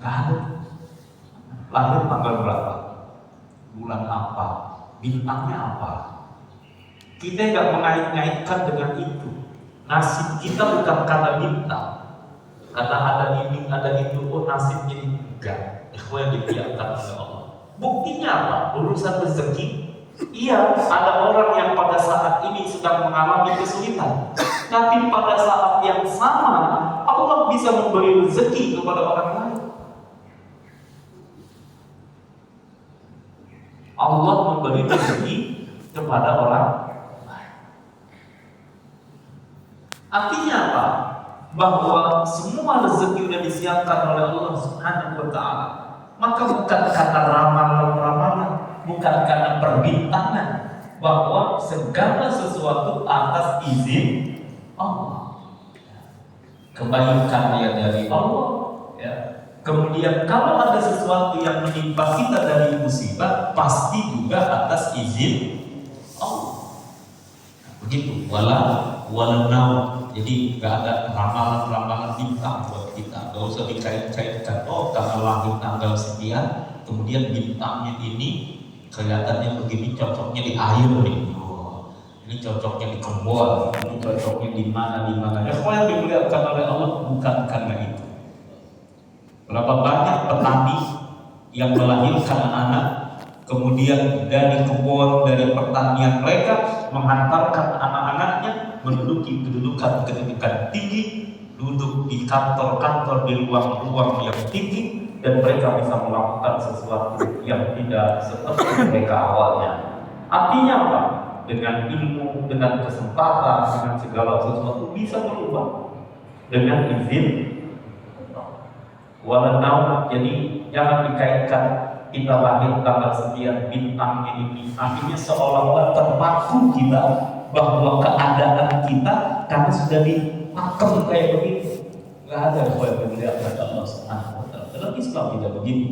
Gak ada. Lahir tanggal berapa? Bulan apa? Bintangnya apa? Kita nggak mengait-ngaitkan dengan itu. Nasib kita bukan karena bintang, karena ada ini, ada itu. Oh nasibnya ini enggak. Ikhwan yang dibiarkan oleh Allah. Buktinya apa? Urusan rezeki. Iya, ada orang yang pada saat ini sedang mengalami kesulitan, tapi pada saat yang sama Allah bisa memberi rezeki kepada orang lain. Allah memberi rezeki kepada orang lain. Artinya apa? Bahwa semua rezeki sudah disiapkan oleh Allah Subhanahu wa Ta'ala. Maka bukan karena ramalan-ramalan, bukan karena perbintangan, bahwa segala sesuatu atas izin Allah. Kebaikannya dari Allah, ya. Kemudian kalau ada sesuatu yang menimpa kita dari musibah, pasti juga atas izin Allah. Begitu. Walau jadi nggak ada ramalan-ramalan bintang buat kita. Nggak usah dikait-kaitkan. Oh, karena lahir tanggal sekian, kemudian bintangnya ini kelihatannya begini, cocoknya di air nih. Oh, ini cocoknya di kebun, ini cocoknya di mana. Kalau yang dimuliakan oleh Allah bukan karena itu. Berapa banyak petani yang melahirkan anak, kemudian dari kebun, dari pertanian mereka menghantarkan anak-anaknya menduduki kedudukan tinggi, duduk di kantor-kantor, di ruang-ruang yang tinggi, dan mereka bisa melakukan sesuatu yang tidak seperti mereka awalnya. Artinya apa? Dengan ilmu, dengan kesempatan, dengan segala sesuatu bisa berubah dengan izin. Walau jadi jangan dikaitkan kita lahir tanggal sekian, bintang ini, akhirnya seolah-olah terpaku kita bahwa keadaan kita karena sudah dipakem kayak begitu. Nggak ada yang melihat pada Allah Subhanahu wa Ta'ala. Dalam Islam tidak begini.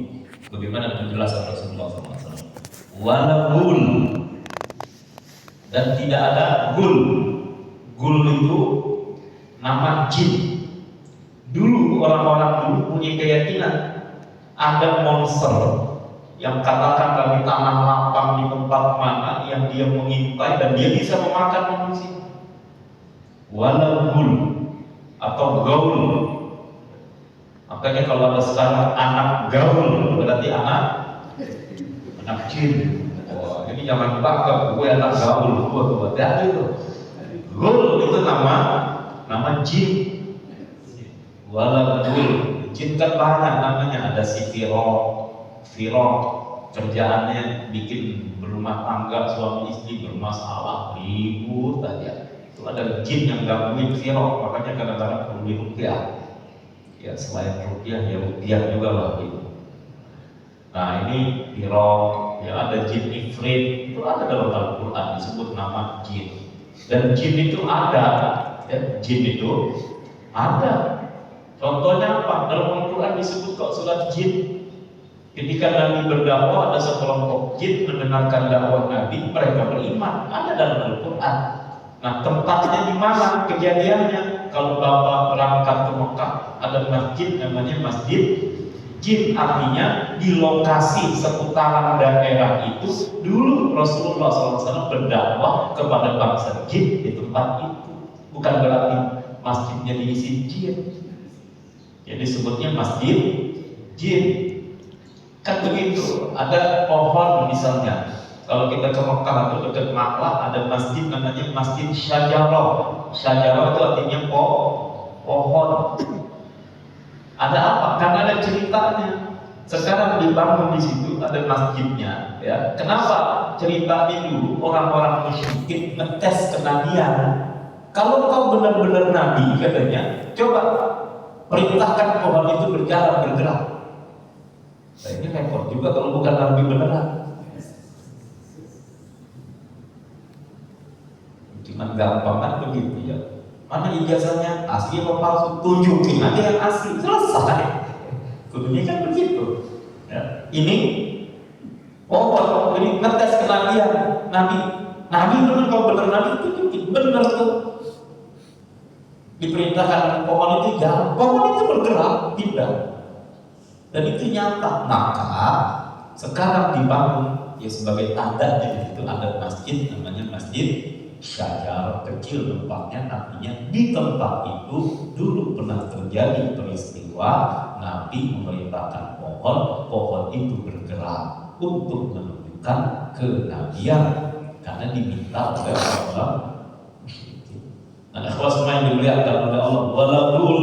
Bagaimana penjelasan Rasulullah SAW? Walagul, dan tidak ada gul. Gul itu nama jin. Dulu orang-orang dulu punya keyakinan ada monster yang katakanlah di tanah lapang di tempat mana yang dia mengintai dan dia bisa memakan manusia. Walagul atau gaul. Makanya kalau ada sekarang anak gaul berarti anak jin. Wah, ini jangan bangga gue anak gaul, gue dari itu. Gaul itu nama jin. Walagul, jin kan banyak namanya, ada si Firok, kerjaannya bikin berumah tangga suami istri bermasalah, ribut aja. Itu ada jin yang gangguin Firok, makanya kadang-kadang perlu diruqyah. Ya selain ruqyah ya ruqyah juga lah gitu. Nah ini Firok, ya ada jin Ifrit, itu ada dalam Al-Quran disebut nama jin. Dan jin itu ada, ya, jin itu ada. Contohnya apa? Dalam Al-Quran disebut kok surat jin. Ketika Nabi berdakwah, ada sekelompok jin mendengarkan dakwah Nabi, mereka beriman. Ada dalam Al-Quran. Nah, tempatnya di mana kejadiannya? Kalau Bapak berangkat ke Mekah, ada masjid namanya Masjid Jin. Artinya di lokasi seputaran daerah itu dulu Rasulullah SAW berdakwah kepada bangsa jin di tempat itu. Bukan berarti masjidnya diisi jin. Jadi sebutnya Masjid Jin. Kan begitu. Ada pohon misalnya. Kalau kita ke Mekah atau dekat Makkah ada masjid namanya Masjid Syajarah. Syajarah itu artinya pohon. Ada apa? Karena ada ceritanya. Sekarang dibangun di situ ada masjidnya. Ya. Kenapa? Ceritanya dulu orang-orang musyrikin ngetes kenabian. Kalau kau benar-benar nabi katanya, coba perintahkan pohon itu bergerak. Nah, ini repot juga kalau bukan nabi beneran. Cuman gampang kan begitu ya. Mana ijazahnya asli atau palsu? Tunjukin aja yang asli, selesai. Kudunya kan begitu. Ya. Ini ini ngetes kenabian nabi. Nabi benar, kalau benar nabi tunjukin benar tuh. Diperintahkan pohon itu jalan, pohon itu bergerak, pindah. Dan itu nyata. Maka sekarang dibangun ya sebagai tanda di situ ada masjid namanya Masjid Syajar, kecil tempatnya, artinya di tempat itu dulu pernah terjadi peristiwa Nabi memerintahkan pohon itu bergerak untuk menunjukkan kenabian karena diminta oleh Allah. Nah, ikhwas yang dimuliakan oleh Allah, walaupun